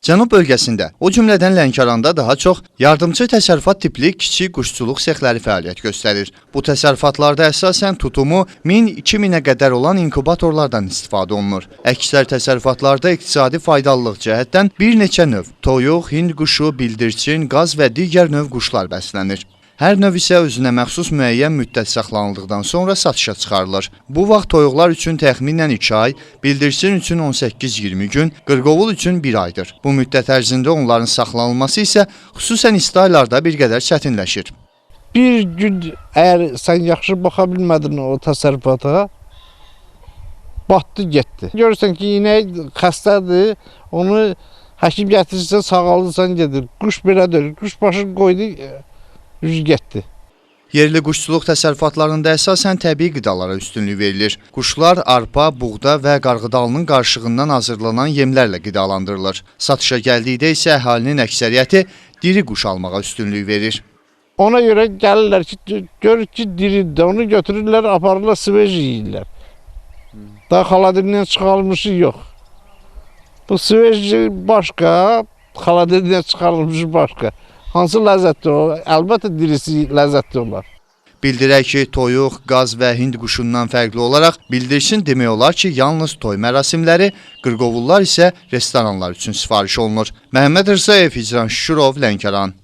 Cənub bölgəsində, o cümlədən Lənkəranda daha çox yardımçı təsərrüfat tipli kiçik quşçuluq sexləri fəaliyyət göstərir. Bu təsərrüfatlarda əsasən tutumu 1000-2000-ə qədər olan inkubatorlardan istifadə olunur. Əksər təsərrüfatlarda iqtisadi faydalılıq cəhətdən bir neçə növ toyuq, hind quşu, bildirçin, qaz və digər növ quşlar bəslənir. Hər növ isə özünə məxsus müəyyən müddət saxlanıldıqdan sonra satışa çıxarılır. Bu vaxt toyuqlar üçün təxminən 2 ay, bildirçin üçün 18-20 gün, qırqovul üçün 1 aydır. Bu müddət ərzində onların saxlanılması isə xüsusən isti aylarda bir qədər çətinləşir. Bir gün əgər sən yaxşı baxa bilmədin o təsərrüfata, batdı getdi. Görürsən ki, inək xəstədir, onu həkim gətirirsə sağalırsan gedir. Quş belə deyil, quş başını qoydu, yüz getdi. Yerli quşçuluq təsərrüfatlarında əsasən təbii qidalara üstünlük verilir. Quşlar arpa, buğda və qarğıdalının qarışığından hazırlanan yemlərlə qidalandırılır. Satışa gəldikdə isə əhalinin əksəriyyəti diri quş almağa üstünlük verir. Ona görə gəlirlər ki, görür ki, diridir, onu götürürlər, aparırlar, sveç yeyirlər. Daha xaladirindən çıxarılmışı yox. Bu sveç başqa, xaladirindən çıxarılmışı başqa. Hansı ləzzətli o? Əlbəttə dirisi ləzzətli olar. Bildirək ki, toyuq, qaz və hind quşundan fərqli olaraq bildirsin demək olar ki, yalnız toy mərasimləri, qırqovullar isə restoranlar üçün sifariş olunur. Məhəmməd Rzayev, İcran Şükürov, Lənkəran.